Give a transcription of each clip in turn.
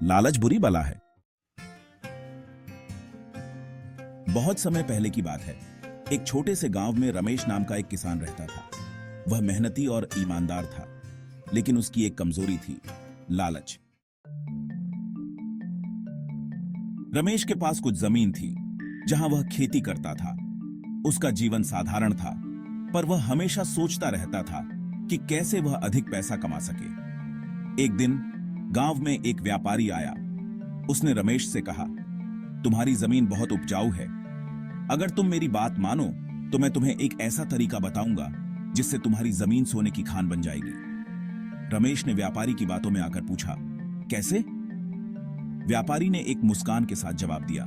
लालच बुरी बला है। बहुत समय पहले की बात है। एक छोटे से गांव में रमेश नाम का एक किसान रहता था। वह मेहनती और ईमानदार था, लेकिन उसकी एक कमजोरी थी, लालच। रमेश के पास कुछ जमीन थी, जहां वह खेती करता था। उसका जीवन साधारण था, पर वह हमेशा सोचता रहता था कि कैसे वह अधिक पैसा कमा सके। एक दिन गांव में एक व्यापारी आया। उसने रमेश से कहा, तुम्हारी जमीन बहुत उपजाऊ है। अगर तुम मेरी बात मानो तो मैं तुम्हें एक ऐसा तरीका बताऊंगा जिससे तुम्हारी जमीन सोने की खान बन जाएगी। रमेश ने व्यापारी की बातों में आकर पूछा, कैसे? व्यापारी ने एक मुस्कान के साथ जवाब दिया,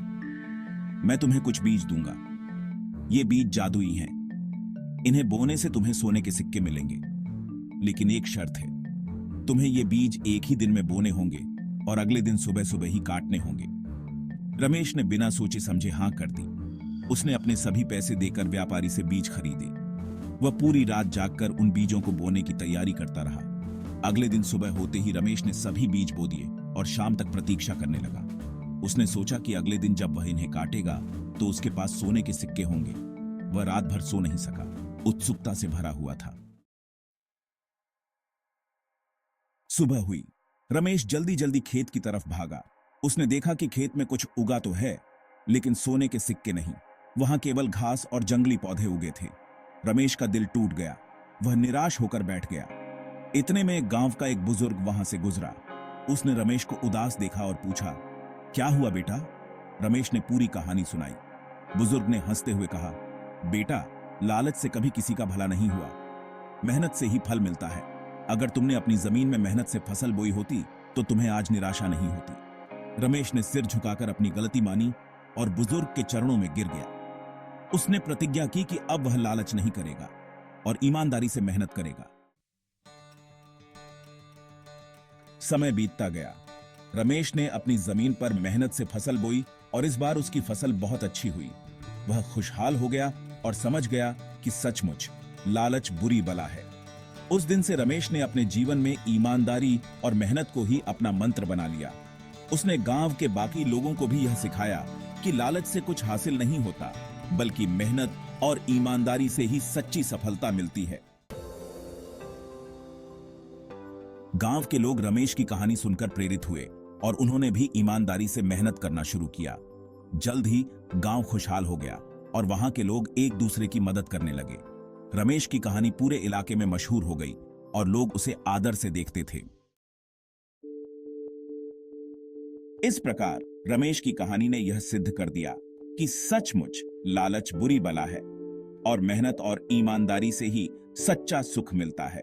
मैं तुम्हें कुछ बीज दूंगा। ये बीज जादुई हैं। इन्हें बोने से तुम्हें सोने के सिक्के मिलेंगे, लेकिन एक शर्त है, तुम्हें ये बीज एक ही दिन में बोने होंगे और अगले दिन सुबह सुबह ही काटने होंगे। रमेश ने बिना सोचे समझे हाँ कर दी। उसने अपने सभी पैसे देकर व्यापारी से बीज खरीदे। वह पूरी रात जागकर उन बीजों को बोने की तैयारी करता रहा। अगले दिन सुबह होते ही रमेश ने सभी बीज बो दिए और शाम तक प्रतीक्षा करने लगा। उसने सोचा कि अगले दिन जब वह इन्हें काटेगा तो उसके पास सोने के सिक्के होंगे। वह रात भर सो नहीं सका, उत्सुकता से भरा हुआ था। सुबह हुई। रमेश जल्दी जल्दी खेत की तरफ भागा। उसने देखा कि खेत में कुछ उगा तो है, लेकिन सोने के सिक्के नहीं। वहां केवल घास और जंगली पौधे उगे थे। रमेश का दिल टूट गया। वह निराश होकर बैठ गया। इतने में गांव का एक बुजुर्ग वहां से गुजरा। उसने रमेश को उदास देखा और पूछा, क्या हुआ बेटा? रमेश ने पूरी कहानी सुनाई। बुजुर्ग ने हंसते हुए कहा, बेटा, लालच से कभी किसी का भला नहीं हुआ। मेहनत से ही फल मिलता है। अगर तुमने अपनी जमीन में मेहनत से फसल बोई होती तो तुम्हें आज निराशा नहीं होती। रमेश ने सिर झुकाकर अपनी गलती मानी और बुजुर्ग के चरणों में गिर गया। उसने प्रतिज्ञा की कि अब वह लालच नहीं करेगा और ईमानदारी से मेहनत करेगा। समय बीतता गया। रमेश ने अपनी जमीन पर मेहनत से फसल बोई और इस बार उसकी फसल बहुत अच्छी हुई। वह खुशहाल हो गया और समझ गया कि सचमुच लालच बुरी बला है। उस दिन से रमेश ने अपने जीवन में ईमानदारी और मेहनत को ही अपना मंत्र बना लिया। उसने गांव के बाकी लोगों को भी यह सिखाया कि लालच से कुछ हासिल नहीं होता, बल्कि मेहनत और ईमानदारी से ही सच्ची सफलता मिलती है। गांव के लोग रमेश की कहानी सुनकर प्रेरित हुए और उन्होंने भी ईमानदारी से मेहनत करना शुरू किया। जल्द ही गांव खुशहाल हो गया और वहां के लोग एक दूसरे की मदद करने लगे। रमेश की कहानी पूरे इलाके में मशहूर हो गई और लोग उसे आदर से देखते थे। इस प्रकार रमेश की कहानी ने यह सिद्ध कर दिया कि सचमुच लालच बुरी बला है और मेहनत और ईमानदारी से ही सच्चा सुख मिलता है।